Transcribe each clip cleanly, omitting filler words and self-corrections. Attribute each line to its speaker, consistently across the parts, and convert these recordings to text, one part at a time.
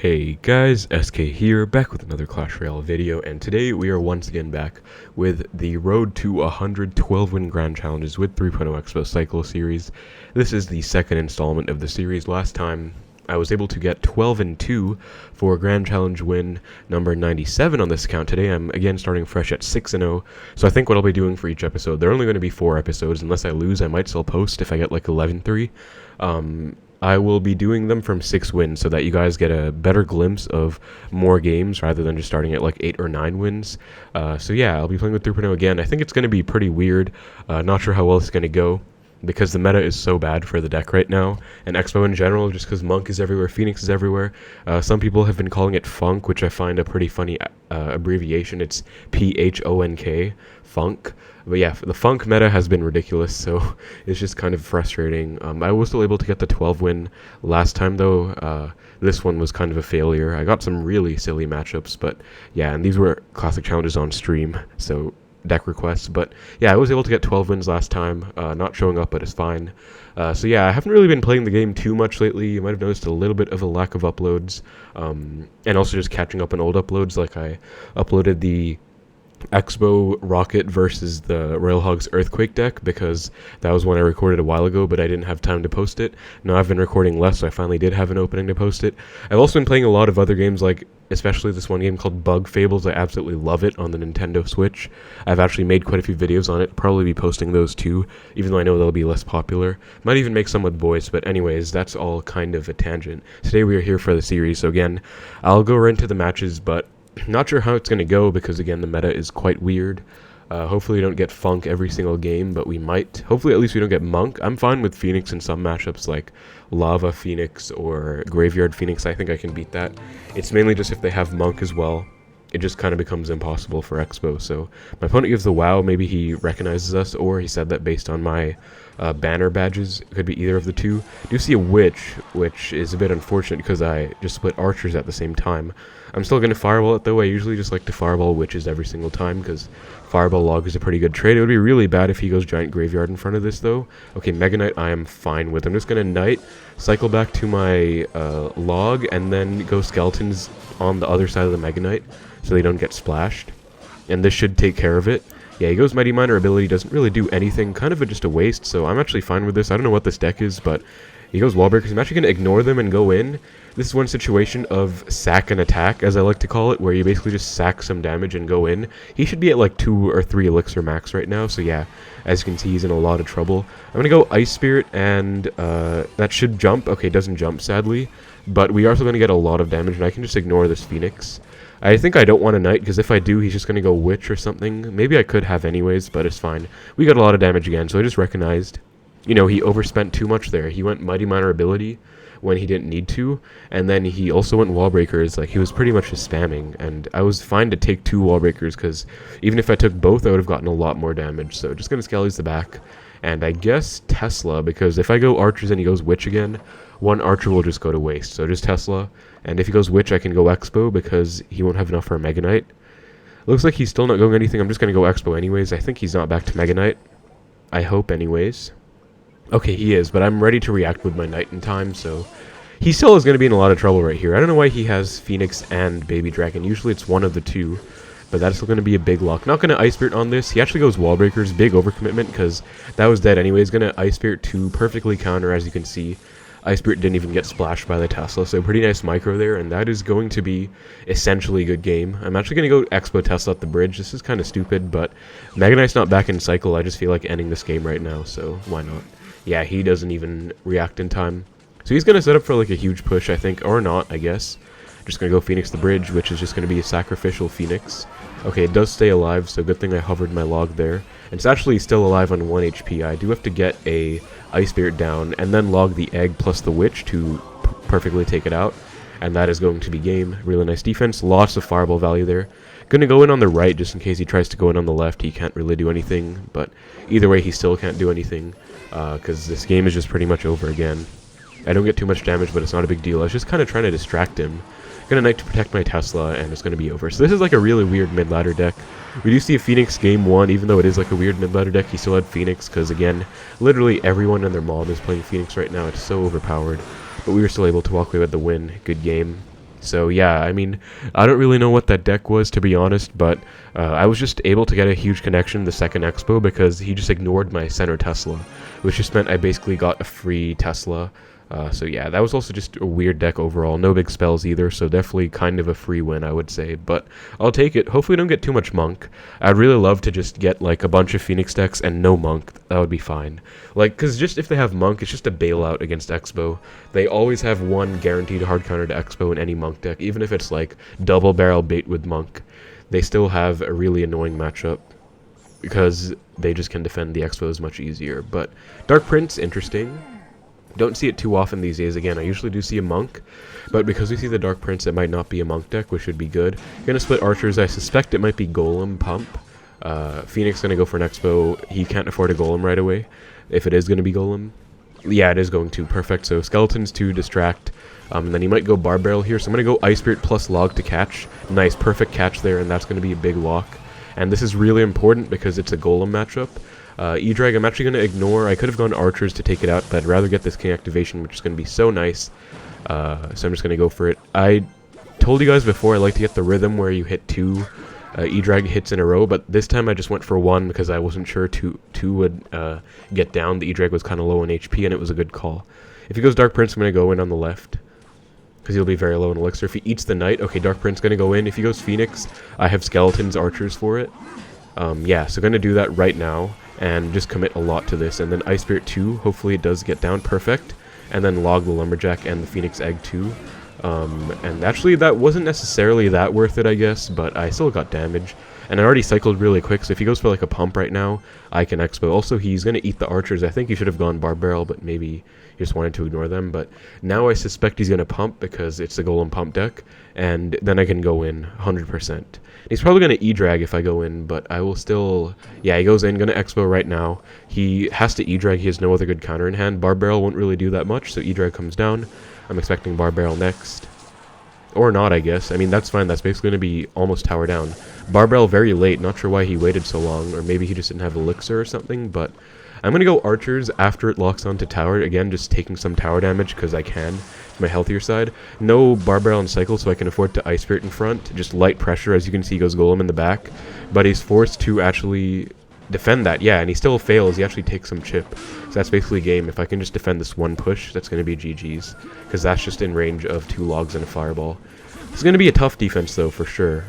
Speaker 1: Hey guys, SK here, back with another Clash Royale video, and today we are once again back with the Road to 112 win Grand Challenges with 3.0 Xbow Cycle series. This is the second installment of the series. Last time I was able to get 12-2 for Grand Challenge win number 97 on this account. Today I'm again starting fresh at 6-0, so I think what I'll be doing for each episode, they're only going to be 4 episodes. Unless I lose, I might still post if I get like 11-3. I will be doing them from 6 wins so that you guys get a better glimpse of more games rather than just starting at like 8 or 9 wins. So yeah, I'll be playing with 3.0 again. I think it's going to be pretty weird. Not sure how well it's going to go because the meta is so bad for the deck right now, and Xbow in general, just because Monk is everywhere, Phoenix is everywhere. Some people have been calling it Funk, which I find a pretty funny abbreviation. It's P-H-O-N-K, Funk. But yeah, the Funk meta has been ridiculous, so it's just kind of frustrating. I was still able to get the 12 win last time, though. This one was kind of a failure. I got some really silly matchups, but yeah, and these were classic challenges on stream, so deck requests. But yeah, I was able to get 12 wins last time, not showing up, but it's fine. So yeah, I haven't really been playing the game too much lately. You might have noticed a little bit of a lack of uploads, and also just catching up on old uploads. Like I uploaded the Xbow Rocket versus the Royal Hogs Earthquake deck because that was one I recorded a while ago, but I didn't have time to post it. Now I've been recording less, so I finally did have an opening to post it. I've also been playing a lot of other games, like especially this one game called Bug Fables. I absolutely love it on the Nintendo Switch. I've actually made quite a few videos on it. Probably be posting those too, even though I know they'll be less popular. Might even make some with voice, but anyways, that's all kind of a tangent. Today we are here for the series, so again, I'll go right into the matches, but not sure how it's going to go because, again, the meta is quite weird. Hopefully we don't get Funk every single game, but we might. Hopefully at least we don't get Monk. I'm fine with Phoenix in some matchups like Lava Phoenix or Graveyard Phoenix. I think I can beat that. It's mainly just if they have Monk as well. It just kind of becomes impossible for Xbow. So my opponent gives the WoW. Maybe he recognizes us, or he said that based on my banner badges. It could be either of the two. I do see a Witch, which is a bit unfortunate because I just split Archers at the same time. I'm still going to Fireball it though. I usually just like to Fireball Witches every single time because Fireball Log is a pretty good trade. It would be really bad if he goes Giant Graveyard in front of this though. Okay, Mega Knight I am fine with. I'm just going to Knight, cycle back to my Log, and then go Skeletons on the other side of the Mega Knight so they don't get splashed. And this should take care of it. Yeah, he goes Mighty Miner ability, doesn't really do anything, kind of just a waste, so I'm actually fine with this. I don't know what this deck is, but he goes Wallbreakers. I'm actually going to ignore them and go in. This is one situation of sack and attack, as I like to call it, where you basically just sack some damage and go in. He should be at like 2 or 3 Elixir max right now, so yeah, as you can see, he's in a lot of trouble. I'm going to go Ice Spirit, and that should jump. Okay, it doesn't jump, sadly, but we are also going to get a lot of damage, and I can just ignore this Phoenix. I think I don't want a Knight, because if I do, he's just going to go Witch or something. Maybe I could have anyways, but it's fine. We got a lot of damage again, so I just recognized, you know, he overspent too much there. He went Mighty Miner ability when he didn't need to, and then he also went Wallbreakers. Like, he was pretty much just spamming, and I was fine to take 2 Wallbreakers, because even if I took both, I would have gotten a lot more damage. So just going to Skellies the back, and I guess Tesla, because if I go Archers and he goes Witch again, 1 Archer will just go to waste. So just Tesla, and if he goes Witch, I can go Xbow, because he won't have enough for a Mega Knight. Looks like he's still not going anything. I'm just going to go Xbow anyways. I think he's not back to Mega Knight. I hope anyways. Okay, he is, but I'm ready to react with my Knight in time, so he still is going to be in a lot of trouble right here. I don't know why he has Phoenix and Baby Dragon. Usually it's one of the two, but that's still going to be a big lock. Not going to Ice Spirit on this. He actually goes Wallbreakers, big overcommitment, because that was dead anyway. He's going to Ice Spirit to perfectly counter, as you can see. Ice Spirit didn't even get splashed by the Tesla, so pretty nice micro there, and that is going to be essentially a good game. I'm actually going to go Xbow Tesla at the bridge. This is kind of stupid, but Mega Knight's not back in Cycle. I just feel like ending this game right now, so why not? Yeah, he doesn't even react in time. So he's going to set up for like a huge push, I think, or not, I guess. Just going to go Phoenix the bridge, which is just going to be a sacrificial Phoenix. Okay, it does stay alive, so good thing I hovered my Log there. And it's actually still alive on 1 HP. I do have to get a Ice Spirit down, and then Log the Egg plus the Witch to perfectly take it out. And that is going to be game. Really nice defense. Lots of Fireball value there. Going to go in on the right, just in case he tries to go in on the left. He can't really do anything, but either way, he still can't do anything, because this game is just pretty much over again. I don't get too much damage, but it's not a big deal. I was just kind of trying to distract him. Gonna Knight to protect my Tesla, and it's gonna be over. So this is like a really weird mid-ladder deck. We do see a Phoenix game 1, even though it is like a weird mid-ladder deck. He still had Phoenix, because again, literally everyone and their mom is playing Phoenix right now. It's so overpowered. But we were still able to walk away with the win. Good game. So yeah, I mean, I don't really know what that deck was, to be honest, but I was just able to get a huge connection the second Xbow because he just ignored my center Tesla, which just meant I basically got a free Tesla. So yeah, that was also just a weird deck overall. No big spells either, so definitely kind of a free win, I would say. But I'll take it. Hopefully don't get too much Monk. I'd really love to just get like a bunch of Phoenix decks and no Monk. That would be fine. Like, because just if they have Monk, it's just a bailout against Xbow. They always have one guaranteed hard counter to Xbow in any Monk deck, even if it's like double barrel bait with Monk. They still have a really annoying matchup because they just can defend the Xbows much easier. But Dark Prince, interesting. Don't see it too often these days. Again, I usually do see a Monk, but because we see the Dark Prince, it might not be a Monk deck, which should be good. Gonna split Archers. I suspect it might be Golem Pump. Phoenix gonna go for an Expo. He can't afford a Golem right away. If it is gonna be Golem, yeah, it is going to. Perfect. So Skeletons to distract. And then he might go Barb Barrel here. So I'm gonna go Ice Spirit plus Log to catch. Nice, perfect catch there, and that's gonna be a big lock. And this is really important because it's a Golem matchup. E-Drag, I'm actually going to ignore. I could have gone Archers to take it out, but I'd rather get this King activation, which is going to be so nice. So I'm just going to go for it. I told you guys before I like to get the rhythm where you hit 2 E-Drag hits in a row, but this time I just went for 1 because I wasn't sure 2 would get down. The E-Drag was kind of low in HP, and it was a good call. If he goes Dark Prince, I'm going to go in on the left because he'll be very low in Elixir. If he eats the Knight, okay, Dark Prince going to go in. If he goes Phoenix, I have Skeletons, Archers for it. Yeah, so going to do that right now and just commit a lot to this. And then Ice Spirit 2, hopefully it does get down perfect. And then log the Lumberjack and the Phoenix Egg 2. And actually that wasn't necessarily that worth it, I guess, but I still got damage. And I already cycled really quick, so if he goes for like a pump right now, I can Expo. Also, he's going to eat the Archers. I think he should have gone Barb Barrel, but maybe he just wanted to ignore them. But now I suspect he's going to pump because it's a Golem pump deck, and then I can go in 100%. He's probably going to E-Drag if I go in, but I will still... Yeah, he goes in, going to Expo right now. He has to E-Drag, he has no other good counter in hand. Barb Barrel won't really do that much, so E-Drag comes down. I'm expecting Barb Barrel next. Or not, I guess. I mean, that's fine. That's basically going to be almost tower down. Barb Barrel very late. Not sure why he waited so long. Or maybe he just didn't have Elixir or something. But I'm going to go Archers after it locks onto tower. Again, just taking some tower damage because I can. My healthier side. No Barb Barrel and Cycle, so I can afford to Ice Spirit in front. Just light pressure. As you can see, he goes Golem in the back. But he's forced to actually defend that. Yeah, and he still fails. He actually takes some chip. So that's basically game. If I can just defend this one push, that's going to be GG's. Because that's just in range of 2 logs and a fireball. It's going to be a tough defense, though, for sure.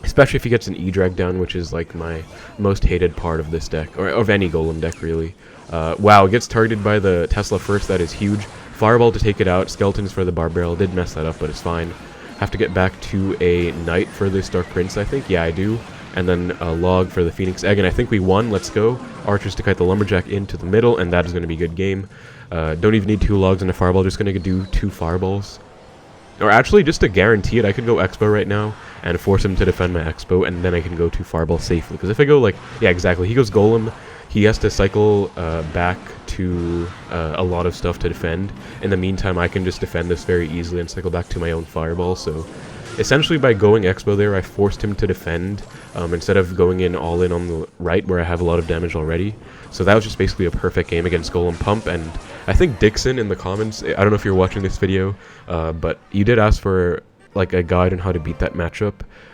Speaker 1: Especially if he gets an E-Drag down, which is like my most hated part of this deck. Or of any Golem deck, really. Wow, it gets targeted by the Tesla first. That is huge. Fireball to take it out. Skeletons for the Barb Barrel. Did mess that up, but it's fine. Have to get back to a Knight for this Dark Prince, I think. Yeah, I do. And then a log for the Phoenix Egg, and I think we won. Let's go. Archers to kite the Lumberjack into the middle, and that is going to be a good game. Don't even need 2 logs and a fireball. Just going to do 2 fireballs. Or actually, just to guarantee it, I could go Expo right now and force him to defend my Expo, and then I can go 2 fireballs safely. Because if I go like... Yeah, exactly. He goes Golem. He has to cycle back to a lot of stuff to defend. In the meantime, I can just defend this very easily and cycle back to my own fireball, so... Essentially, by going Expo there, I forced him to defend instead of going in all in on the right where I have a lot of damage already. So that was just basically a perfect game against Golem Pump. And I think Dixon in the comments, I don't know if you're watching this video, but you did ask for like a guide on how to beat that matchup.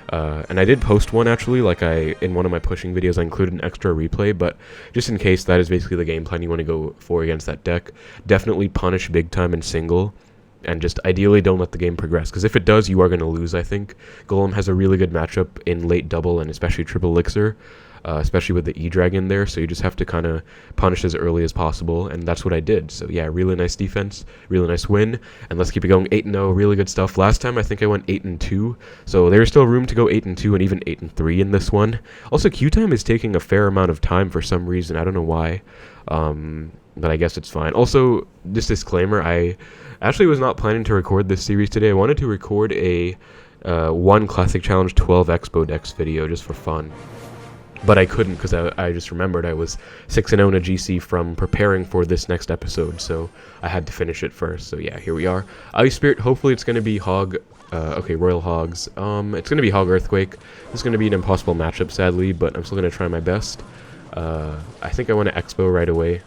Speaker 1: And I did post one actually, like in one of my pushing videos I included an extra replay, but just in case that is basically the game plan you want to go for against that deck, definitely punish big time in single. And just ideally don't let the game progress, because if it does, you are going to lose, I think. Golem has a really good matchup in late double and especially triple Elixir, especially with the E-Drag in there, so you just have to kind of punish as early as possible, and that's what I did. So yeah, really nice defense, really nice win, and let's keep it going. 8-0, really good stuff. Last time I think I went 8-2, so there's still room to go 8-2 and even 8-3 in this one. Also, queue time is taking a fair amount of time for some reason, I don't know why, but I guess it's fine. Also, just disclaimer, I actually was not planning to record this series today. I wanted to record a 1 Classic Challenge 12 Xbow Decks video just for fun. But I couldn't because I just remembered I was 6-0 in a GC from preparing for this next episode, so I had to finish it first. So yeah, here we are. Ice Spirit, hopefully it's going to be Hog... okay, Royal Hogs. It's going to be Hog Earthquake. This is going to be an impossible matchup, sadly, but I'm still going to try my best. I think I want to Expo right away.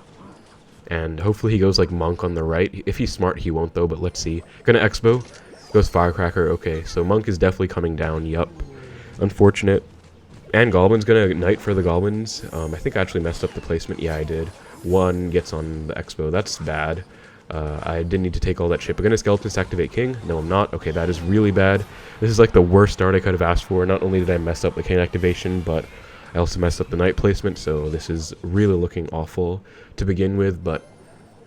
Speaker 1: And hopefully he goes like Monk on the right. If he's smart, he won't though, but let's see. Gonna Expo. Goes Firecracker. Okay, so Monk is definitely coming down. Yup. Unfortunate. And Goblin's gonna Knight for the Goblins. I think I actually messed up the placement. Yeah, I did. One gets on the Xbow. That's bad. I didn't need to take all that shit. But gonna Skeletons activate King? No, I'm not. Okay, that is really bad. This is like the worst start I could have asked for. Not only did I mess up the King activation, but I also messed up the Knight placement. So this is really looking awful to begin with. But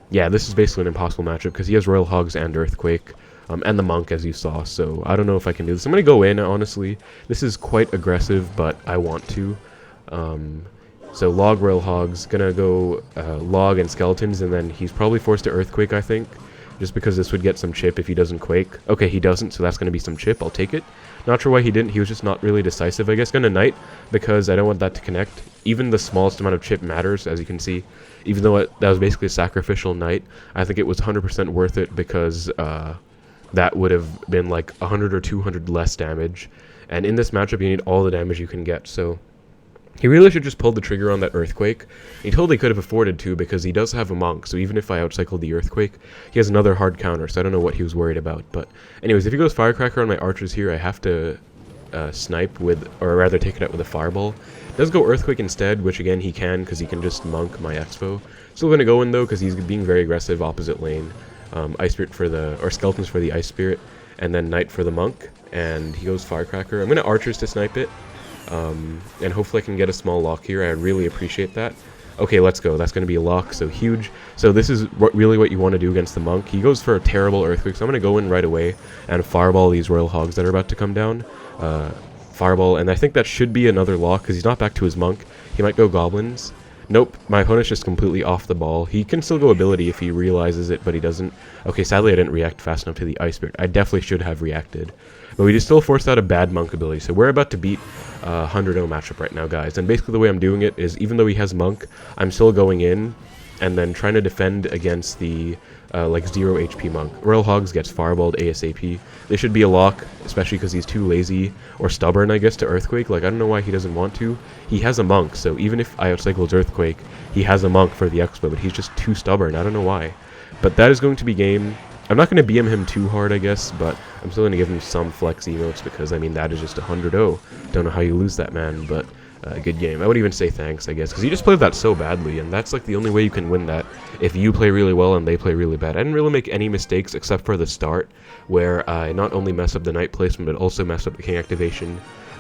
Speaker 1: yeah, this is basically an impossible matchup because he has Royal Hogs and Earthquake. And the Monk, as you saw, so I don't know if I can do this. I'm going to go in, honestly. This is quite aggressive, but I want to. So log Royal Hogs, going to go log and Skeletons, and then he's probably forced to Earthquake, I think, just because this would get some chip if he doesn't Quake. Okay, he doesn't, so that's going to be some chip. I'll take it. Not sure why he didn't. He was just not really decisive, I guess. Going to Knight, because I don't want that to connect. Even the smallest amount of chip matters, as you can see. Even though that was basically a sacrificial Knight, I think it was 100% worth it because that would have been like 100 or 200 less damage. And in this matchup, you need all the damage you can get. So he really should just pull the trigger on that Earthquake. He totally could have afforded to because he does have a Monk. So even if I outcycled the Earthquake, he has another hard counter. So I don't know what he was worried about. But anyways, if he goes Firecracker on my archers here, I have to snipe with, or rather take it out with a Fireball. Does go Earthquake instead, which again he can because he can just Monk my Xbow. Still going to go in though because he's being very aggressive opposite lane. Ice Spirit for the, or Skeletons for the Ice Spirit, and then Knight for the Monk, and he goes Firecracker. I'm going to Archers to snipe it, and hopefully I can get a small lock here. I really appreciate that. Okay, let's go. That's going to be a lock, so huge. So this is really what you want to do against the Monk. He goes for a terrible Earthquake, so I'm going to go in right away and Fireball these Royal Hogs that are about to come down. Fireball, and I think that should be another lock, because he's not back to his Monk. He might go Goblins. Nope, my opponent's just completely off the ball. He can still go ability if he realizes it, but he doesn't. Okay, sadly I didn't react fast enough to the Ice Spirit. I definitely should have reacted. But we just still forced out a bad Monk ability, so we're about to beat 100-0 matchup right now, guys. And basically the way I'm doing it is, even though he has Monk, I'm still going in and then trying to defend against the like 0 HP Monk. Royal Hogs gets Fireballed ASAP. This should be a lock, especially because he's too lazy or stubborn, I guess, to Earthquake. Like, I don't know why he doesn't want to. He has a Monk, so even if I outcycle his Earthquake, he has a Monk for the Xbow, but he's just too stubborn. I don't know why. But that is going to be game. I'm not going to BM him too hard, I guess, but I'm still going to give him some flex emotes because, I mean, that is just 100-0. Don't know how you lose that, man, but good game. I would even say thanks, I guess, because he just played that so badly, and that's like the only way you can win that, if you play really well and they play really bad. I didn't really make any mistakes except for the start, where I not only messed up the Knight placement, but also messed up the King activation.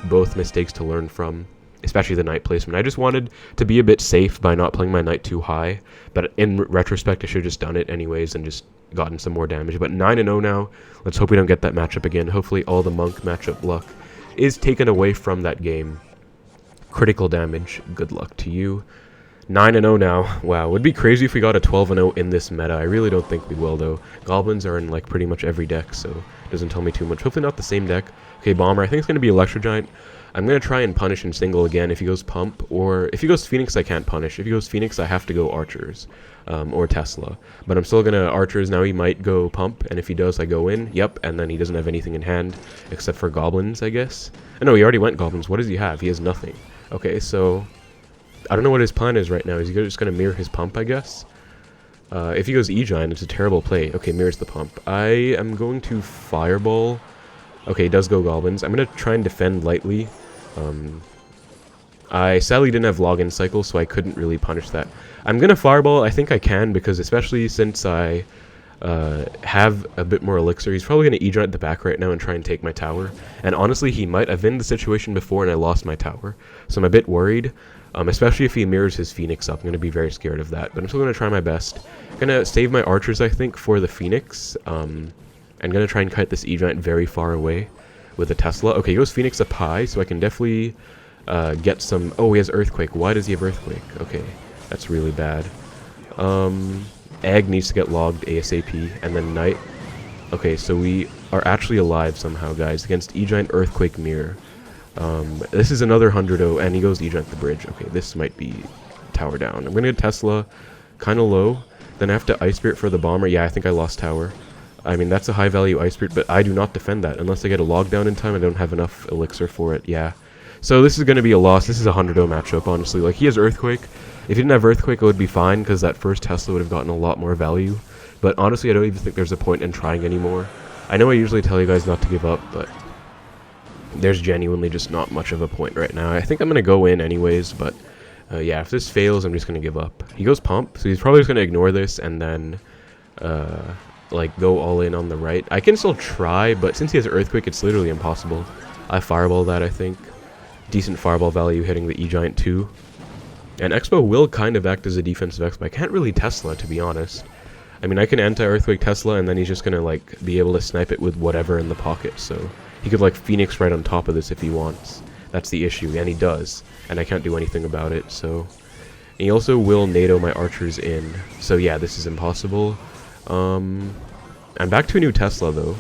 Speaker 1: Both mistakes to learn from, especially the Knight placement. I just wanted to be a bit safe by not playing my Knight too high, but in retrospect, I should have just done it anyways and just gotten some more damage. But 9-0 now. Let's hope we don't get that matchup again. Hopefully all the Monk matchup luck is taken away from that game. Critical damage, good luck to you. 9-0 now. Wow, would be crazy if we got a 12-0 in this meta. I really don't think we will, though. Goblins are in like pretty much every deck, so it doesn't tell me too much. Hopefully not the same deck. Okay, Bomber. I think it's going to be Electro Giant. I'm going to try and punish in single again if he goes Pump, or if he goes Phoenix, I can't punish. If he goes Phoenix, I have to go Archers, or Tesla. But I'm still going to Archers. Now he might go Pump, and if he does, I go in. Yep, and then he doesn't have anything in hand, except for Goblins, I guess. Oh, no, he already went Goblins. What does he have? He has nothing. Okay, so I don't know what his plan is right now. Is he just going to mirror his Pump, I guess? If he goes E-Giant, it's a terrible play. Okay, mirrors the Pump. I am going to Fireball. Okay, he does go Goblins. I'm going to try and defend lightly. I sadly didn't have Login Cycle, so I couldn't really punish that. I'm going to Fireball. I think I can, because especially since I have a bit more Elixir, he's probably going to E-Giant the back right now and try and take my tower. And honestly, he might. I've been in the situation before and I lost my tower, so I'm a bit worried. Especially if he mirrors his Phoenix up. I'm going to be very scared of that, but I'm still going to try my best. I'm going to save my Archers, I think, for the Phoenix. I'm going to try and kite this E-Giant very far away with a Tesla. Okay, he goes Phoenix up high, so I can definitely get some... Oh, he has Earthquake. Why does he have Earthquake? Okay, that's really bad. Egg needs to get logged ASAP, and then Knight. Okay, so we are actually alive somehow, guys, against E-Giant Earthquake Mirror. This is another 100-0, and he goes E-Giant the bridge. Okay, this might be tower down. I'm going to get Tesla kind of low. Then I have to Ice Spirit for the Bomber. Yeah, I think I lost tower. I mean, that's a high-value Ice Spirit, but I do not defend that. Unless I get a log down in time, I don't have enough Elixir for it. Yeah. So this is going to be a loss. This is a 100-0 matchup, honestly. Like, he has Earthquake. If he didn't have Earthquake, it would be fine, because that first Tesla would have gotten a lot more value. But honestly, I don't even think there's a point in trying anymore. I know I usually tell you guys not to give up, but there's genuinely just not much of a point right now. I think I'm going to go in anyways, but yeah, if this fails, I'm just going to give up. He goes pump, so he's probably just going to ignore this and then like go all in on the right. I can still try, but since he has Earthquake, it's literally impossible. I fireball that, I think. Decent fireball value hitting the E-Giant too. And Xbow will kind of act as a defensive Xbow. I can't really Tesla, to be honest. I mean, I can anti-Earthquake Tesla, and then he's just going to like be able to snipe it with whatever in the pocket, so he could like Phoenix right on top of this if he wants. That's the issue, and he does, and I can't do anything about it, so... And he also will NATO my archers in, so yeah, this is impossible. I'm back to a new Tesla, though.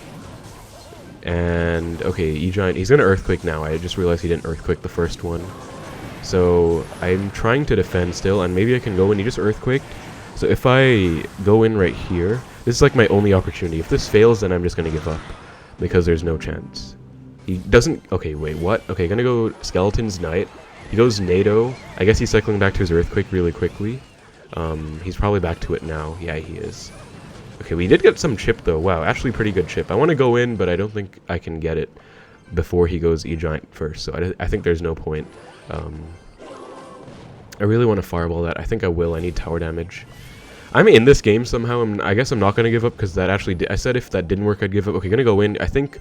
Speaker 1: And, okay, E-Giant, he's gonna Earthquake now. I just realized he didn't Earthquake the first one. So, I'm trying to defend still, and maybe I can go in. He just Earthquaked. So if I go in right here, this is like my only opportunity. If this fails, then I'm just gonna give up, because there's no chance. He doesn't... Okay, wait, what? Okay, gonna go Skeleton's Knight. He goes NATO. I guess he's cycling back to his Earthquake really quickly. He's probably back to it now. Yeah, he is. Okay, we did get some chip, though. Wow, actually pretty good chip. I want to go in, but I don't think I can get it before he goes E-Giant first, so I think there's no point. I really want to fireball that. I think I will. I need tower damage. I'm in this game somehow. I guess I'm not going to give up, because that actually... I said if that didn't work, I'd give up. Okay, going to go in. I think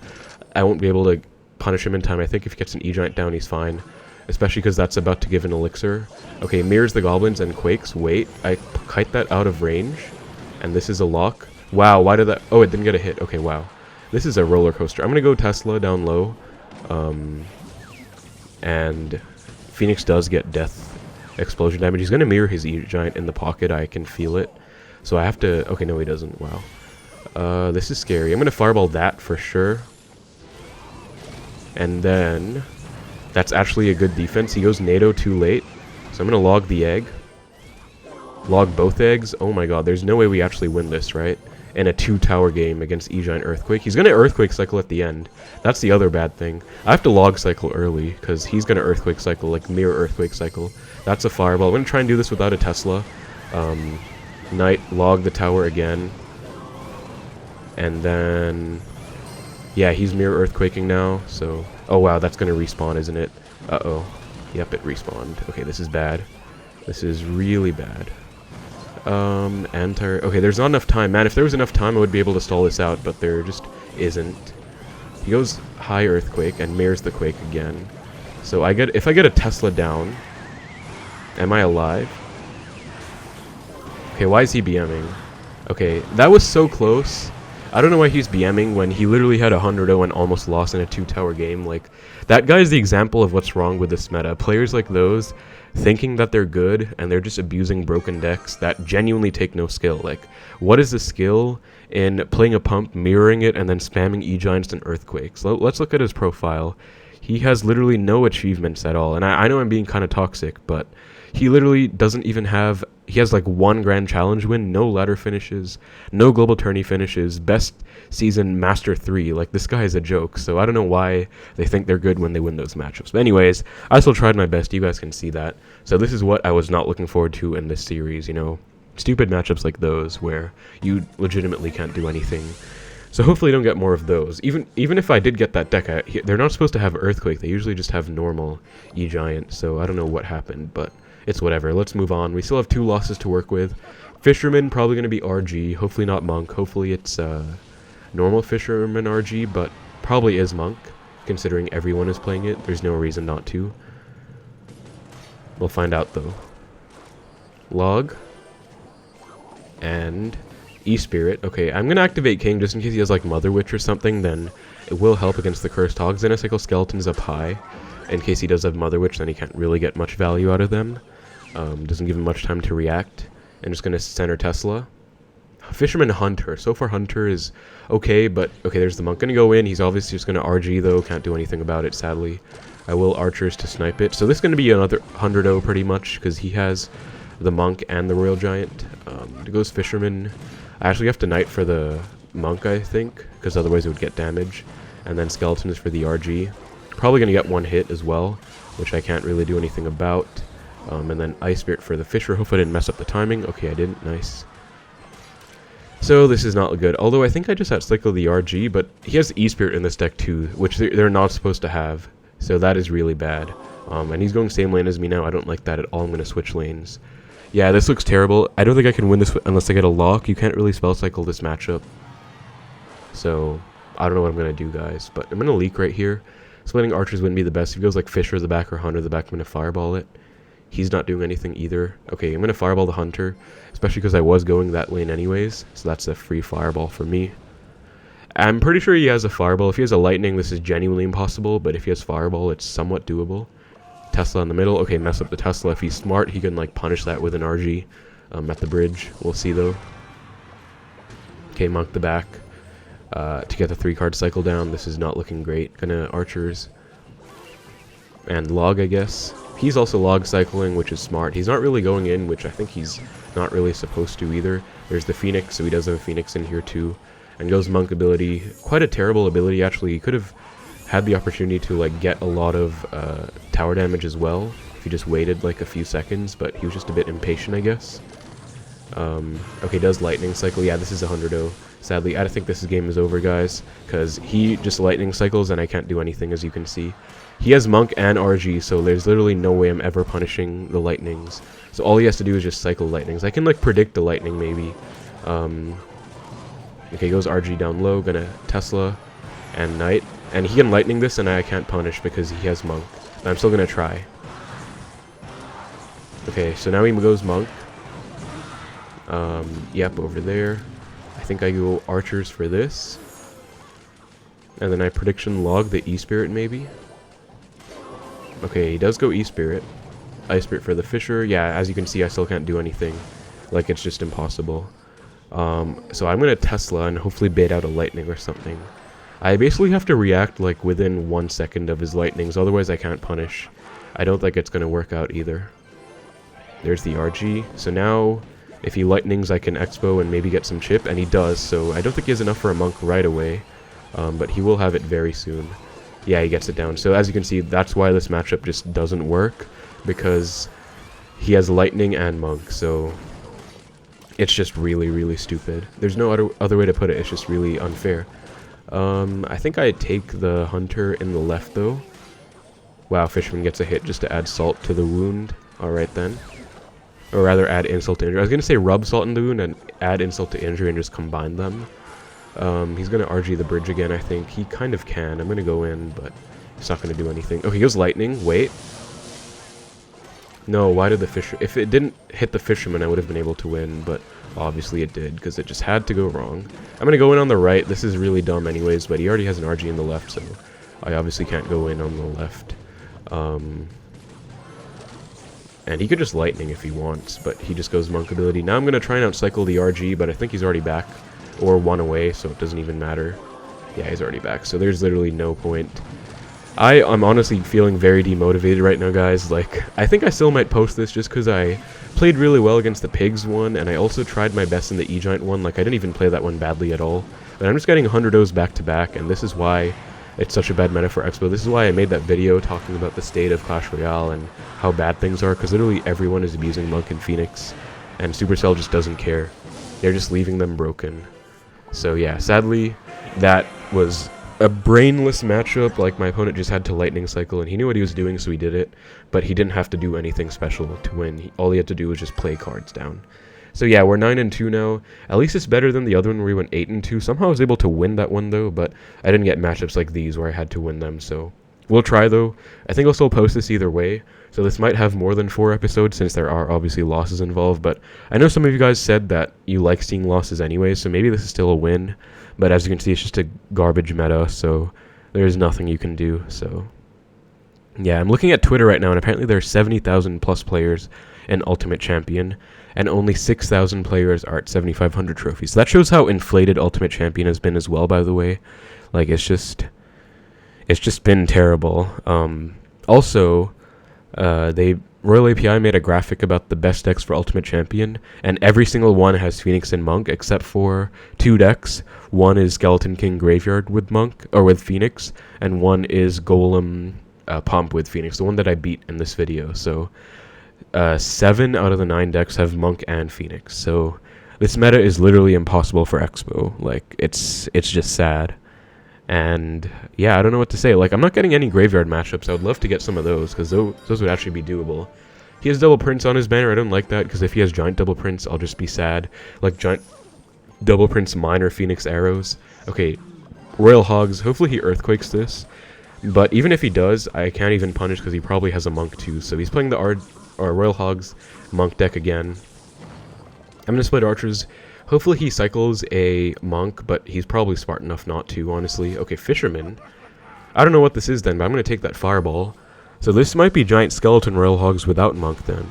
Speaker 1: I won't be able to punish him in time. I think if he gets an E-Giant down, he's fine. Especially because that's about to give an Elixir. Okay, mirrors the goblins and quakes. Wait, I kite that out of range. And this is a lock. Wow, why did that... Oh, it didn't get a hit. Okay, wow. This is a roller coaster. I'm going to go Tesla down low. And Phoenix does get death explosion damage. He's going to mirror his E-Giant in the pocket. I can feel it. So I have to... Okay, no, he doesn't. Wow. This is scary. I'm going to fireball that for sure. And then... That's actually a good defense. He goes NATO too late. So I'm going to log the egg. Log both eggs. Oh my god, there's no way we actually win this, right? In a 2-tower game against E-Giant Earthquake. He's going to Earthquake Cycle at the end. That's the other bad thing. I have to log cycle early, because he's going to Earthquake Cycle, like mirror Earthquake Cycle. That's a fireball. I'm going to try and do this without a Tesla. Knight, log the tower again. And then... Yeah, he's mirror Earthquaking now, so... Oh wow, that's going to respawn, isn't it? Uh-oh. Yep, it respawned. Okay, this is bad. This is really bad. Okay, there's not enough time. Man, if there was enough time, I would be able to stall this out, but there just isn't. He goes high Earthquake and mirrors the Quake again. So if I get a Tesla down, am I alive? Okay, why is he BMing? Okay, that was so close. I don't know why he's BMing when he literally had 100-0 and almost lost in a 2-tower game. Like, that guy is the example of what's wrong with this meta. Players like those thinking that they're good and they're just abusing broken decks that genuinely take no skill. Like, what is the skill in playing a pump, mirroring it, and then spamming E-Giants and Earthquakes? Let's look at his profile. He has literally no achievements at all. And I know I'm being kind of toxic, but he literally doesn't even have... He has like 1 Grand Challenge win, no ladder finishes, no global tourney finishes, best season Master 3. Like, this guy is a joke, so I don't know why they think they're good when they win those matchups. But anyways, I still tried my best. You guys can see that. So this is what I was not looking forward to in this series, you know. Stupid matchups like those where you legitimately can't do anything. So hopefully I don't get more of those. Even if I did get that deck, they're not supposed to have Earthquake. They usually just have normal E-Giant, so I don't know what happened, but... It's whatever. Let's move on. We still have 2 losses to work with. Fisherman, probably going to be RG. Hopefully not Monk. Hopefully it's normal Fisherman RG, but probably is Monk, considering everyone is playing it. There's no reason not to. We'll find out, though. Log. And E-Spirit. Okay, I'm going to activate King just in case he has, like, Mother Witch or something. Then it will help against the Cursed Hogs. Then I cycle Skeletons up high. In case he does have Mother Witch, then he can't really get much value out of them. Doesn't give him much time to react. And just going to center Tesla. Fisherman Hunter. So far Hunter is okay, but... Okay, there's the Monk going to go in. He's obviously just going to RG, though. Can't do anything about it, sadly. I will Archers to snipe it. So this is going to be another 100-0 pretty much, because he has the Monk and the Royal Giant. It goes Fisherman. I actually have to Knight for the Monk, I think, because otherwise it would get damage. And then Skeleton is for the RG. Probably going to get 1 hit as well, which I can't really do anything about. And then Ice Spirit for the Fisher. Hopefully I didn't mess up the timing. Okay, I didn't. Nice. So this is not good. Although I think I just outcycled the RG, but he has E-Spirit in this deck too, which they're not supposed to have. So that is really bad. And he's going same lane as me now. I don't like that at all. I'm going to switch lanes. Yeah, this looks terrible. I don't think I can win this unless I get a lock. You can't really spell cycle this matchup. So I don't know what I'm going to do, guys. But I'm going to leak right here. Splitting archers wouldn't be the best. If he goes like Fisher the back or Hunter the back, I'm going to fireball it. He's not doing anything either. Okay, I'm going to fireball the Hunter, especially because I was going that lane anyways. So that's a free fireball for me. I'm pretty sure he has a fireball. If he has a lightning, this is genuinely impossible. But if he has fireball, it's somewhat doable. Tesla in the middle. Okay, mess up the Tesla. If he's smart, he can like punish that with an RG at the bridge. We'll see though. Okay, Monk the back to get the 3-card cycle down. This is not looking great. Gonna archers and log, I guess. He's also log cycling, which is smart. He's not really going in, which I think he's not really supposed to either. There's the Phoenix, so he does have a Phoenix in here too. And goes Monk ability. Quite a terrible ability, actually. He could have had the opportunity to like get a lot of tower damage as well if he just waited like a few seconds, but he was just a bit impatient, I guess. Okay, does lightning cycle. Yeah, this is a 100-0. Sadly, I think this game is over, guys, because he just lightning cycles and I can't do anything, as you can see. He has Monk and RG, so there's literally no way I'm ever punishing the lightnings. So all he has to do is just cycle lightnings. I can like predict the lightning maybe. Okay, goes RG down low, gonna Tesla and Knight. And he can lightning this and I can't punish because he has Monk. But I'm still gonna try. Okay, so now he goes Monk. Yep, over there. I think I go archers for this. And then I prediction log the E-Spirit maybe. Okay, he does go E-Spirit. Ice Spirit for the Fisher. Yeah, as you can see, I still can't do anything. Like, it's just impossible. So I'm gonna Tesla and hopefully bait out a lightning or something. I basically have to react like within 1 second of his lightnings, otherwise I can't punish. I don't think it's gonna work out either. There's the RG. So now, if he lightnings, I can Xbow and maybe get some chip, and he does, so I don't think he has enough for a Monk right away. But he will have it very soon. Yeah, he gets it down. So as you can see, that's why this matchup just doesn't work, because he has lightning and Monk, so it's just really, really stupid. There's no other way to put it. It's just really unfair. I think I take the Hunter in the left, though. Wow, Fisherman gets a hit just to add salt to the wound. Alright then. Or rather, add insult to injury. I was going to say rub salt in the wound and add insult to injury and just combine them. He's going to RG the bridge again, I think. He kind of can. I'm going to go in, but he's not going to do anything. Oh, he goes lightning. Wait. No, why did the Fisher... If it didn't hit the Fisherman, I would have been able to win, but obviously it did, because it just had to go wrong. I'm going to go in on the right. This is really dumb anyways, but he already has an RG in the left, so I obviously can't go in on the left. And he could just lightning if he wants, but he just goes Monk ability. Now I'm going to try and outcycle the RG, but I think he's already back, or one away, so it doesn't even matter. Yeah, he's already back, so there's literally no point. I'm honestly feeling very demotivated right now, guys. Like, I think I still might post this just because I played really well against the Pigs one, and I also tried my best in the E-Giant one. Like, I didn't even play that one badly at all. But I'm just getting 100-0s back-to-back, and this is why it's such a bad meta for Xbow. This is why I made that video talking about the state of Clash Royale and how bad things are, because literally everyone is abusing Monk and Phoenix, and Supercell just doesn't care. They're just leaving them broken. So yeah, sadly, that was a brainless matchup. Like, my opponent just had to lightning cycle, and he knew what he was doing, so he did it, but he didn't have to do anything special to win. All he had to do was just play cards down. So yeah, we're 9-2 now. At least it's better than the other one where we went 8-2. Somehow I was able to win that one though, but I didn't get matchups like these where I had to win them, so we'll try though. I think I'll still post this either way, so this might have more than 4 episodes since there are obviously losses involved, but I know some of you guys said that you like seeing losses anyway, so maybe this is still a win, but as you can see, it's just a garbage meta, so there's nothing you can do. So yeah, I'm looking at Twitter right now, and apparently there are 70,000 plus players in Ultimate Champion, and only 6,000 players are at 7,500 trophies. So that shows how inflated Ultimate Champion has been as well, by the way. Like, it's just been terrible. Also, Royal API made a graphic about the best decks for Ultimate Champion, and every single one has Phoenix and Monk, except for 2 decks. One is Skeleton King Graveyard with Monk, or with Phoenix, and one is Golem Pump with Phoenix, the one that I beat in this video. So 7 out of the 9 decks have Monk and Phoenix, so This meta is literally impossible for Xbow. Like, it's just sad. And yeah, I don't know what to say. Like, I'm not getting any graveyard matchups. I would love to get some of those, because those would actually be doable. He has double prints on his banner. I don't like that, because if he has giant double prints, I'll just be sad. Like, giant double prints minor Phoenix arrows. Okay, Royal Hogs. Hopefully he earthquakes this. But even if he does, I can't even punish, because he probably has a monk too. So he's playing the Royal Hogs monk deck again. I'm going to split archers. Hopefully he cycles a monk, but he's probably smart enough not to, honestly. Okay, fisherman. I don't know what this is then, but I'm going to take that fireball. So this might be giant skeleton Royal Hogs without monk then.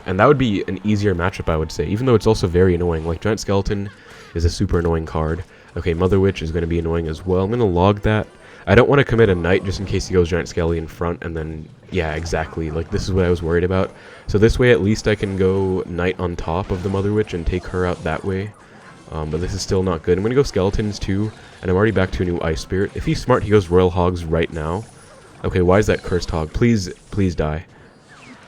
Speaker 1: And that would be an easier matchup, I would say, even though it's also very annoying. Like, giant skeleton is a super annoying card. Okay, Mother Witch is going to be annoying as well. I'm going to log that. I don't want to commit a knight just in case he goes giant skelly in front, and then, yeah, exactly. Like, this is what I was worried about. So this way, at least I can go knight on top of the Mother Witch and take her out that way. But this is still not good. I'm going to go skeletons too, and I'm already back to a new Ice Spirit. If he's smart, he goes Royal Hogs right now. Okay, why is that cursed hog? Please, please die.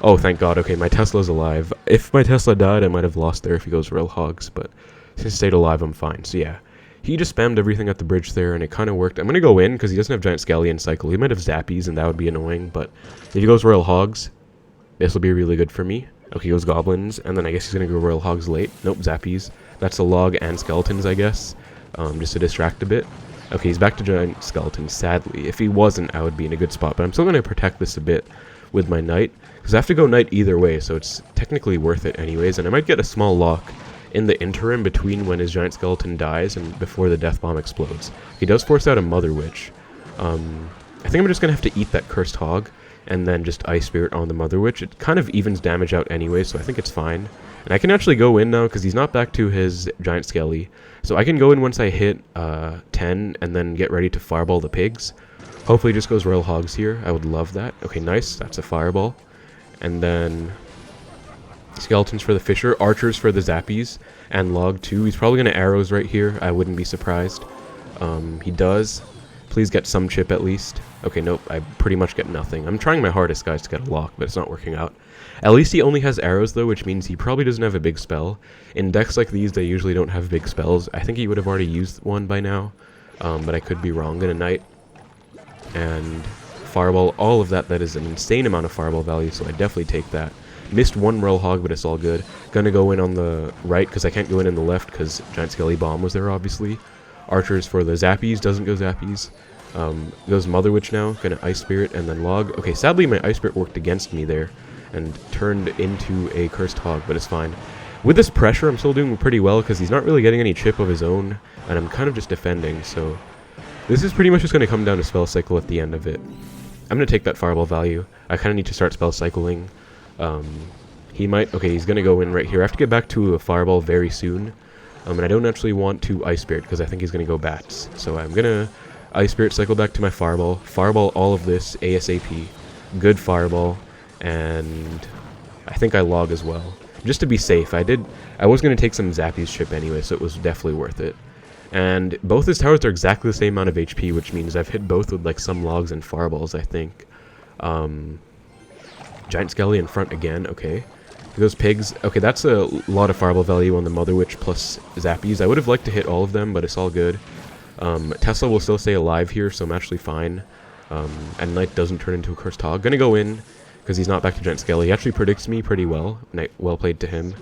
Speaker 1: Oh, thank God. Okay, my Tesla's alive. If my Tesla died, I might have lost there if he goes Royal Hogs, but since he stayed alive, I'm fine. So yeah, he just spammed everything at the bridge there, and it kind of worked. I'm going to go in, because he doesn't have Giant Scallion Cycle. He might have Zappies, and that would be annoying, but if he goes Royal Hogs, this will be really good for me. Okay, he goes Goblins, and then I guess he's going to go Royal Hogs late. Nope, Zappies. That's a log and Skeletons, I guess, just to distract a bit. Okay, he's back to Giant Skeletons, sadly. If he wasn't, I would be in a good spot, but I'm still going to protect this a bit with my Knight, because I have to go Knight either way, so it's technically worth it anyways, and I might get a small lock in the interim between when his Giant Skeleton dies and before the Death Bomb explodes. He does force out a Mother Witch. I think I'm just going to have to eat that Cursed Hog, and then just Ice Spirit on the Mother Witch. It kind of evens damage out anyway, so I think it's fine. And I can actually go in now, because he's not back to his Giant Skelly. So I can go in once I hit 10, and then get ready to Fireball the pigs. Hopefully he just goes Royal Hogs here. I would love that. Okay, nice. That's a Fireball. And then Skeletons for the Fisher, Archers for the Zappies, and Log 2. He's probably going to Arrows right here. I wouldn't be surprised. He does. Please get some chip at least. Okay, nope, I pretty much get nothing. I'm trying my hardest, guys, to get a lock, but it's not working out. At least he only has arrows, though, which means he probably doesn't have a big spell. In decks like these, they usually don't have big spells. I think he would have already used one by now, but I could be wrong. Gonna Knight and Fireball, all of that. That is an insane amount of Fireball value, so I definitely take that. Missed one Royal Hog, but it's all good. Gonna go in on the right, because I can't go in the left, because Giant Skelly Bomb was there, obviously. Archers for the Zappies, doesn't go Zappies. Goes Mother Witch now, gonna Ice Spirit, and then Log. Okay, sadly my Ice Spirit worked against me there, and turned into a Cursed Hog, but it's fine. With this pressure, I'm still doing pretty well, because he's not really getting any chip of his own, and I'm kind of just defending, so this is pretty much just going to come down to Spell Cycle at the end of it. I'm going to take that Fireball value. I kind of need to start Spell Cycling. He might... Okay, he's going to go in right here. I have to get back to a Fireball very soon, and I don't actually want to Ice Spirit, because I think he's going to go Bats. So I'm going to Ice Spirit, cycle back to my Fireball, Fireball all of this ASAP. Good Fireball, and I think I log as well. Just to be safe, I was going to take some Zappies chip anyway, so it was definitely worth it. And both his towers are exactly the same amount of HP, which means I've hit both with like some logs and fireballs, I think. Giant Skelly in front again, okay. Those pigs, okay, that's a lot of fireball value on the Mother Witch plus Zappies. I would have liked to hit all of them, but it's all good. Tesla will still stay alive here, so I'm actually fine. And Knight doesn't turn into a Cursed Hog. Gonna go in, because he's not back to Giant Skelly. He actually predicts me pretty well. Well played to him.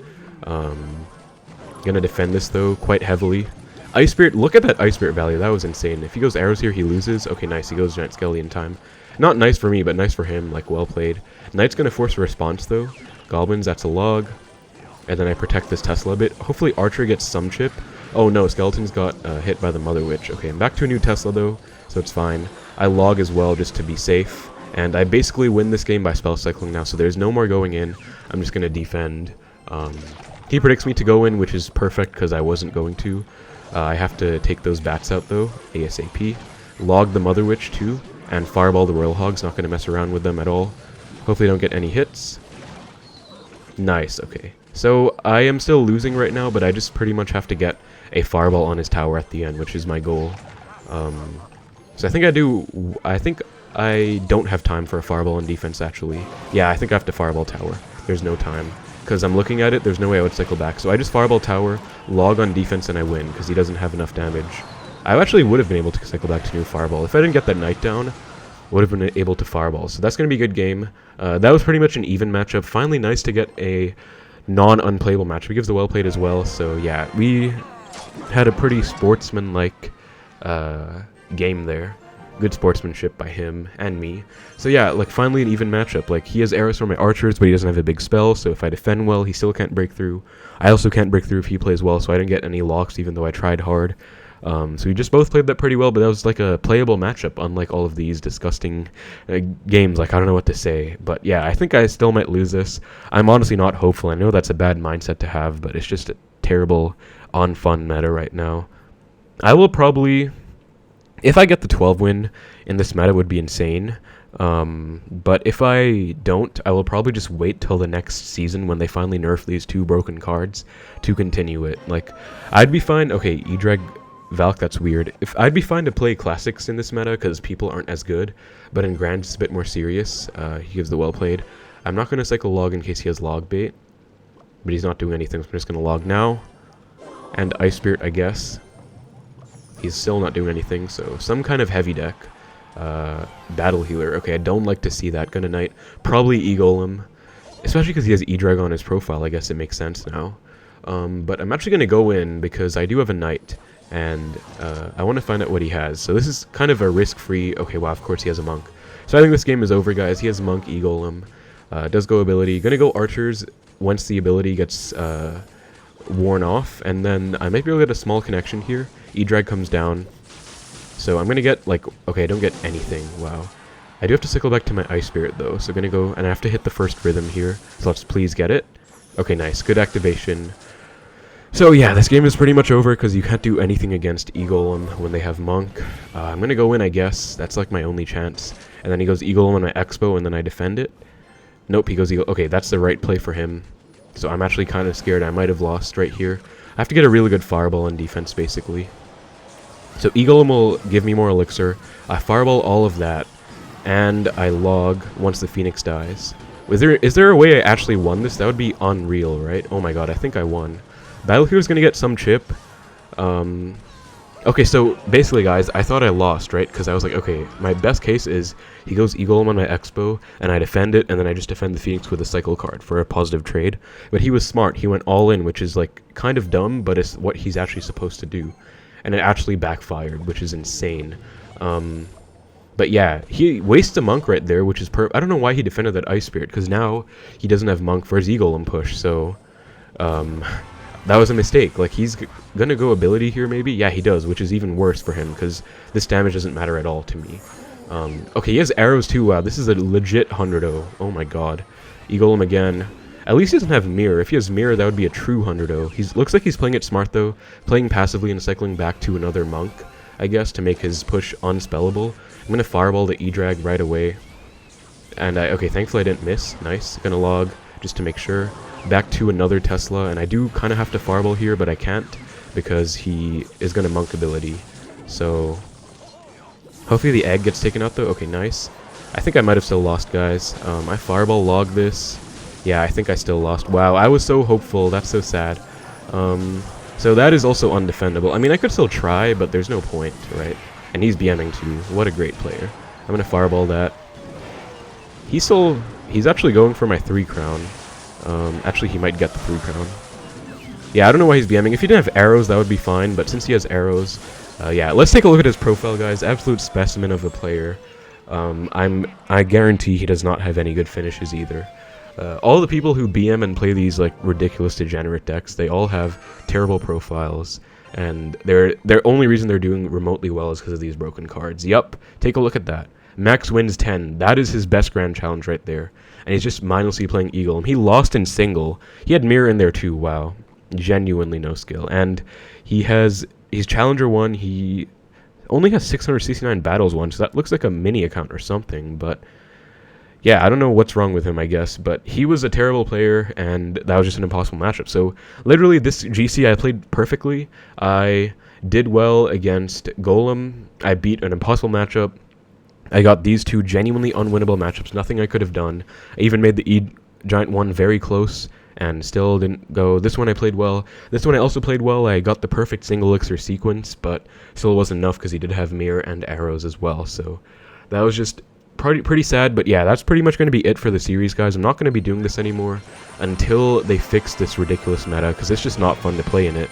Speaker 1: Gonna defend this, though, quite heavily. Ice Spirit, look at that Ice Spirit value. That was insane. If he goes arrows here, he loses. Okay, nice. He goes Giant Skelly in time. Not nice for me, but nice for him. Like, well played. Knight's gonna force a response, though. Goblins, that's a log. And then I protect this Tesla a bit. Hopefully Archer gets some chip. Oh, no. Skeletons got hit by the Mother Witch. Okay, I'm back to a new Tesla, though, so it's fine. I log as well, just to be safe. And I basically win this game by spell cycling now, so there's no more going in. I'm just gonna defend. He predicts me to go in, which is perfect, because I wasn't going to. I have to take those bats out, though, ASAP. Log the Mother Witch, too, and Fireball the Royal Hogs. Not going to mess around with them at all. Hopefully don't get any hits. Nice, okay. So, I am still losing right now, but I just pretty much have to get a Fireball on his tower at the end, which is my goal. So I think I don't have time for a Fireball in defense, actually. Yeah, I think I have to Fireball tower. There's no time. because I'm looking at it, there's no way I would cycle back. So I just fireball tower, log on defense, and I win, because he doesn't have enough damage. I actually would have been able to cycle back to new fireball. If I didn't get that knight down, would have been able to fireball. So that's going to be a good game. That was pretty much an even matchup. Finally nice to get a non-unplayable matchup. He gives the well played as well. So yeah, we had a pretty sportsman-like game there. Good sportsmanship by him and me. So yeah, like finally an even matchup. Like he has arrows for my archers, but he doesn't have a big spell, so if I defend well, he still can't break through. I also can't break through if he plays well, so I didn't get any locks even though I tried hard. So we just both played that pretty well, but that was like a playable matchup, unlike all of these disgusting games. Like, I don't know what to say. But yeah, I think I still might lose this. I'm honestly not hopeful. I know that's a bad mindset to have, but it's just a terrible on-fun meta right now. I will probably... If I get the 12 win in this meta, would be insane. But if I don't, I will probably just wait till the next season when they finally nerf these 2 broken cards to continue it. Like, I'd be fine... Okay, E-Drag... Valk, that's weird. I'd be fine to play classics in this meta because people aren't as good, but in Grand it's a bit more serious. He gives the well played. I'm not going to cycle log in case he has log bait, but he's not doing anything, so I'm just going to log now. And Ice Spirit, I guess. He's still not doing anything, so some kind of heavy deck. Battle Healer. Okay, I don't like to see that. Gonna Knight. Probably E-Golem. Especially because he has E-Drag on his profile, I guess it makes sense now. But I'm actually going to go in because I do have a Knight. And I want to find out what he has. So this is kind of a risk-free... Okay, wow, of course he has a Monk. So I think this game is over, guys. He has Monk, E-Golem. Does go ability. Gonna go Archers once the ability gets worn off. And then I might be able to get a small connection here. E-Drag comes down. So I'm gonna get, like... Okay, I don't get anything. Wow. I do have to cycle back to my Ice Spirit, though. So gonna go... And I have to hit the first rhythm here. So let's please get it. Okay, nice. Good activation. So yeah, this game is pretty much over because you can't do anything against E-Golem when they have Monk. I'm going to go in, I guess. That's like my only chance. And then he goes E-Golem on my Xbow and then I defend it. Nope, he goes E-Golem. Okay, that's the right play for him. So I'm actually kind of scared. I might have lost right here. I have to get a really good fireball on defense, basically. So E-Golem will give me more Elixir. I fireball all of that. And I log once the Phoenix dies. Is there a way I actually won this? That would be unreal, right? Oh my god, I think I won. Battle Hero's gonna get some chip. Okay, so basically, guys, I thought I lost, right? Because I was like, okay, my best case is he goes E-Golem on my Xbow, and I defend it, and then I just defend the Phoenix with a Cycle card for a positive trade. But he was smart. He went all in, which is, like, kind of dumb, but it's what he's actually supposed to do. And it actually backfired, which is insane. But yeah, he wastes a Monk right there, which is I don't know why he defended that Ice Spirit, because now he doesn't have Monk for his E-Golem push, so... that was a mistake. Like, he's gonna go ability here, maybe? Yeah, he does, which is even worse for him, because this damage doesn't matter at all to me. Okay, he has arrows too. Wow, this is a legit 100-0. Oh my god. E-Golem again. At least he doesn't have Mirror. If he has Mirror, that would be a true 100-0. Looks like he's playing it smart, though. Playing passively and cycling back to another Monk, I guess, to make his push unspellable. I'm gonna fireball the E-Drag right away. And okay, thankfully I didn't miss. Nice. Gonna log, just to make sure. Back to another Tesla, and I do kind of have to fireball here, but I can't because he is going to Monk ability. So hopefully the egg gets taken out though. Okay, nice. I think I might have still lost, guys. I fireball log this. Yeah, I think I still lost. Wow, I was so hopeful. That's so sad. So that is also undefendable. I mean, I could still try, but there's no point, right? And he's BMing too. What a great player. I'm going to fireball that. He's actually going for my 3 crown. Actually, he might get the 3 crown. Yeah, I don't know why he's BMing. If he didn't have arrows, that would be fine, but since he has arrows... yeah, let's take a look at his profile, guys. Absolute specimen of a player. I guarantee he does not have any good finishes either. All the people who BM and play these, like, ridiculous degenerate decks, they all have terrible profiles, and their only reason they're doing remotely well is because of these broken cards. Yup, take a look at that. Max wins 10. That is his best grand challenge right there. And he's just mindlessly playing E-Golem. He lost in single. He had Mirror in there too. Wow. Genuinely no skill. And he's Challenger 1. He only has 669 battles won, so that looks like a mini account or something. But yeah, I don't know what's wrong with him, I guess. But he was a terrible player, and that was just an impossible matchup. So literally this GC I played perfectly. I did well against Golem. I beat an impossible matchup. I got these 2 genuinely unwinnable matchups, nothing I could have done. I even made the E-Giant one very close, and still didn't go. This one I played well. This one I also played well. I got the perfect single Elixir sequence, but still wasn't enough because he did have mirror and arrows as well. So that was just pretty sad. But yeah, that's pretty much going to be it for the series, guys. I'm not going to be doing this anymore until they fix this ridiculous meta, because it's just not fun to play in it.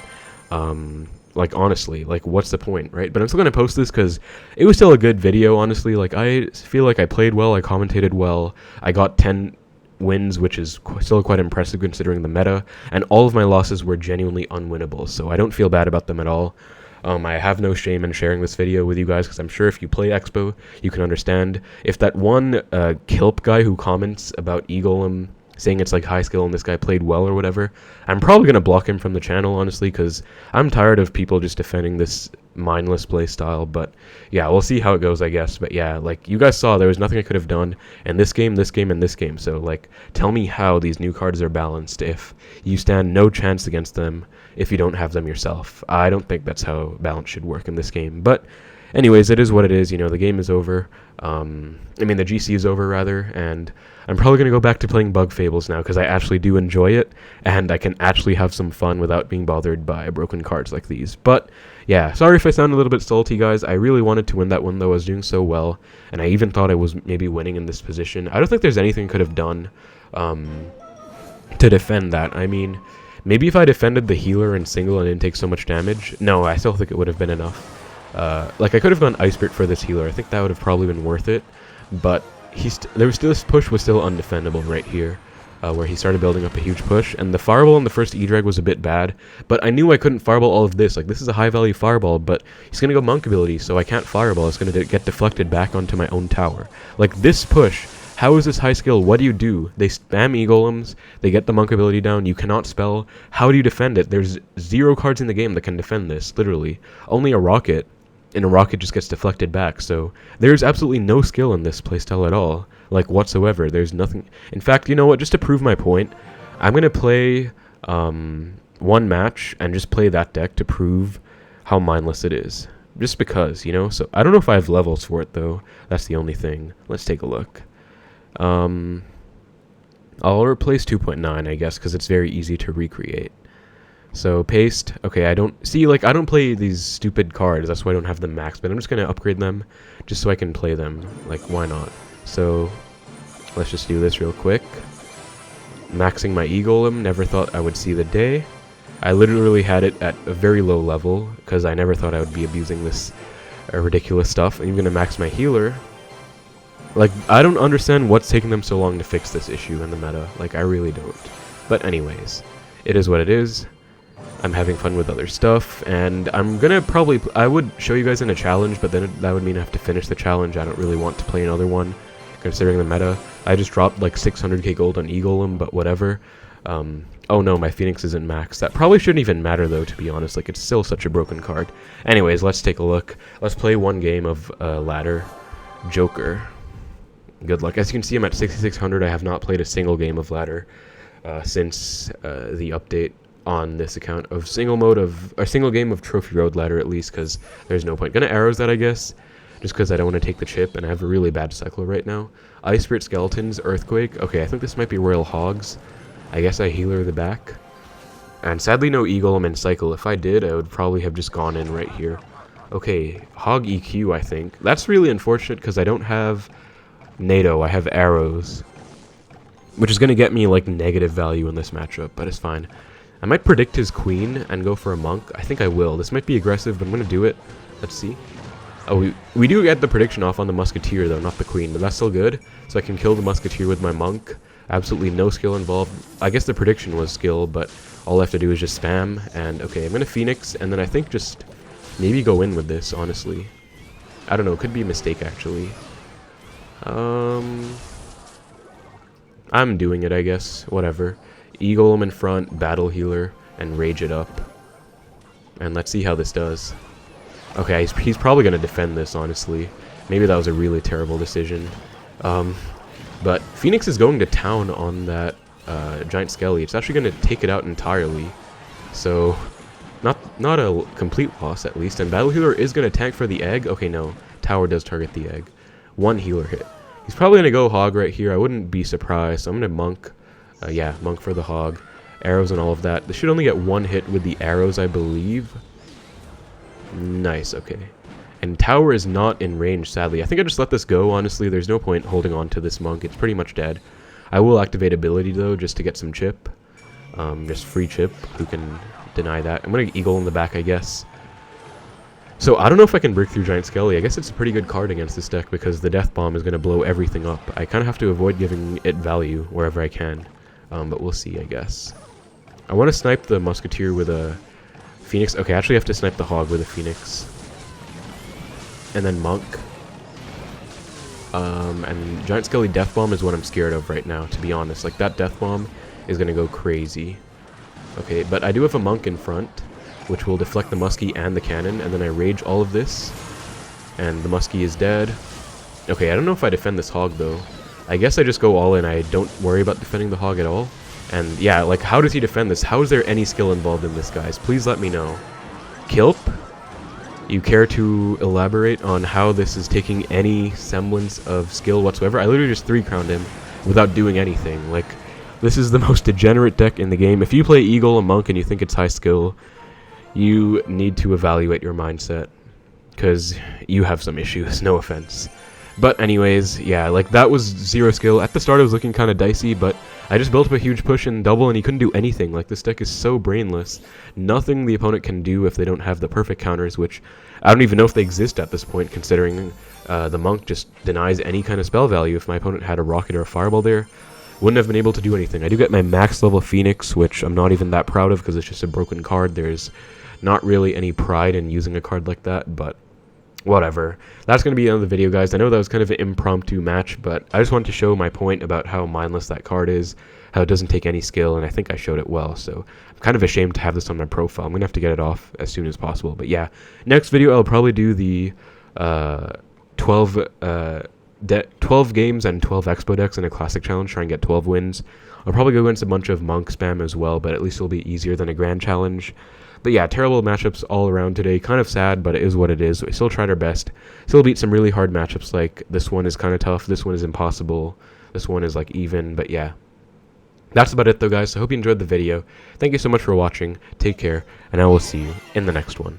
Speaker 1: Like, honestly, like, what's the point, right? But I'm still going to post this because it was still a good video, honestly. Like, I feel like I played well, I commentated well, I got 10 wins, which is still quite impressive considering the meta, and all of my losses were genuinely unwinnable, so I don't feel bad about them at all. I have no shame in sharing this video with you guys, because I'm sure if you play Xbow, you can understand. If that one Kilp guy who comments about Golem saying it's like high skill and this guy played well or whatever, I'm probably going to block him from the channel, honestly, because I'm tired of people just defending this mindless play style. But yeah, we'll see how it goes, I guess. But yeah, like you guys saw, there was nothing I could have done in this game, and this game. So like, tell me how these new cards are balanced if you stand no chance against them if you don't have them yourself. I don't think that's how balance should work in this game. But anyways, it is what it is. You know, the game is over. I mean, the GC is over, rather, and I'm probably going to go back to playing Bug Fables now, because I actually do enjoy it, and I can actually have some fun without being bothered by broken cards like these. But yeah, sorry if I sound a little bit salty, guys. I really wanted to win that one, though. I was doing so well, and I even thought I was maybe winning in this position. I don't think there's anything I could have done to defend that. I mean, maybe if I defended the healer in single and didn't take so much damage. No, I still think it would have been enough. Like, I could have gone Ice Spirit for this healer. I think that would have probably been worth it, but this push was still undefendable right here, where he started building up a huge push, and the fireball on the first E-Drag was a bit bad, but I knew I couldn't fireball all of this. Like, this is a high-value fireball, but he's going to go Monk ability, so I can't fireball. It's going to get deflected back onto my own tower. Like, this push, how is this high skill? What do? They spam E-Golems, they get the Monk ability down, you cannot spell. How do you defend it? There's 0 cards in the game that can defend this, literally. Only a rocket. And a rocket just gets deflected back, so there's absolutely no skill in this playstyle at all, like, whatsoever. There's nothing. In fact, you know what, just to prove my point, I'm going to play one match and just play that deck to prove how mindless it is, just because, you know. So I don't know if I have levels for it, though. That's the only thing. Let's take a look. I'll replace 2.9, I guess, because it's very easy to recreate. So paste. Okay, I don't play these stupid cards. That's why I don't have them maxed, but I'm just going to upgrade them just so I can play them. Like, why not? So let's just do this real quick. Maxing my E-Golem. Never thought I would see the day. I literally had it at a very low level because I never thought I would be abusing this ridiculous stuff. I'm going to max my healer. Like, I don't understand what's taking them so long to fix this issue in the meta. Like, I really don't. But anyways, it is what it is. I'm having fun with other stuff, and I'm gonna I would show you guys in a challenge, but then that would mean I have to finish the challenge. I don't really want to play another one, considering the meta. I just dropped like 600k gold on E-Golem, but whatever. Oh no, my Phoenix isn't maxed. That probably shouldn't even matter, though, to be honest. Like, it's still such a broken card. Anyways, let's take a look. Let's play one game of Ladder Joker. Good luck. As you can see, I'm at 6600. I have not played a single game of Ladder since the update on this account of single game of Trophy Road Ladder, at least, because there's no point. Gonna arrows that, I guess, just because I don't want to take the chip, and I have a really bad cycle right now. Ice Spirit Skeletons, Earthquake. Okay, I think this might be Royal Hogs. I guess I healer the back. And sadly, no E-Golem and Cycle. If I did, I would probably have just gone in right here. Okay, Hog EQ, I think. That's really unfortunate, because I don't have NATO. I have arrows, which is going to get me, like, negative value in this matchup, but it's fine. I might predict his queen and go for a monk. I think I will. This might be aggressive, but I'm going to do it. Let's see. Oh, we do get the prediction off on the musketeer, though, not the queen, but that's still good. So I can kill the musketeer with my monk. Absolutely no skill involved. I guess the prediction was skill, but all I have to do is just spam. And, okay, I'm going to Phoenix, and then I think just maybe go in with this, honestly. I don't know. It could be a mistake, actually. I'm doing it, I guess. Whatever. E-Golem in front, Battle Healer, and Rage it up. And let's see how this does. Okay, he's probably going to defend this, honestly. Maybe that was a really terrible decision. But Phoenix is going to town on that Giant Skelly. It's actually going to take it out entirely. So, not a complete loss, at least. And Battle Healer is going to tank for the egg. Okay, no. Tower does target the egg. One healer hit. He's probably going to go Hog right here. I wouldn't be surprised. So I'm going to Monk. Yeah, Monk for the Hog. arrows and all of that. This should only get one hit with the arrows, I believe. Nice, okay. And tower is not in range, sadly. I think I just let this go, honestly. There's no point holding on to this monk. It's pretty much dead. I will activate ability, though, just to get some chip. Just free chip. Who can deny that? I'm going to Eagle in the back, I guess. So, I don't know if I can break through Giant Skelly. I guess it's a pretty good card against this deck because the Death Bomb is going to blow everything up. I kind of have to avoid giving it value wherever I can. But we'll see, I guess. I want to snipe the Musketeer with a Phoenix. Okay, I actually have to snipe the Hog with a Phoenix. And then Monk. And Giant Skelly Death Bomb is what I'm scared of right now, to be honest. Like, that Death Bomb is going to go crazy. Okay, but I do have a Monk in front, which will deflect the Muskie and the cannon, and then I rage all of this. And the Muskie is dead. Okay, I don't know if I defend this Hog, though. I guess I just go all in. I don't worry about defending the Hog at all. And yeah, like, how does he defend this? How is there any skill involved in this, guys? Please let me know. Kilp? You care to elaborate on how this is taking any semblance of skill whatsoever? I literally just 3-crowned him without doing anything. Like, this is the most degenerate deck in the game. If you play Eagle, a Monk, and you think it's high skill, you need to evaluate your mindset. Because you have some issues, no offense. But anyways, yeah, like, that was 0 skill. At the start it was looking kind of dicey, but I just built up a huge push in double and he couldn't do anything. Like, this deck is so brainless. Nothing the opponent can do if they don't have the perfect counters, which I don't even know if they exist at this point, considering the Monk just denies any kind of spell value. If my opponent had a Rocket or a Fireball there, wouldn't have been able to do anything. I do get my max level Phoenix, which I'm not even that proud of because it's just a broken card. There's not really any pride in using a card like that, but whatever. That's going to be the end of the video, guys. I know that was kind of an impromptu match, but I just wanted to show my point about how mindless that card is, how it doesn't take any skill, and I think I showed it well. So I'm kind of ashamed to have this on my profile. I'm going to have to get it off as soon as possible. But yeah, next video I'll probably do the 12 games and 12 Expo decks in a Classic Challenge, try and get 12 wins. I'll probably go against a bunch of Monk spam as well, but at least it'll be easier than a Grand Challenge. But yeah, terrible matchups all around today. Kind of sad, but it is what it is. We still tried our best. Still beat some really hard matchups, like this one is kind of tough. This one is impossible. This one is like even, but yeah. That's about it though, guys. So I hope you enjoyed the video. Thank you so much for watching. Take care, and I will see you in the next one.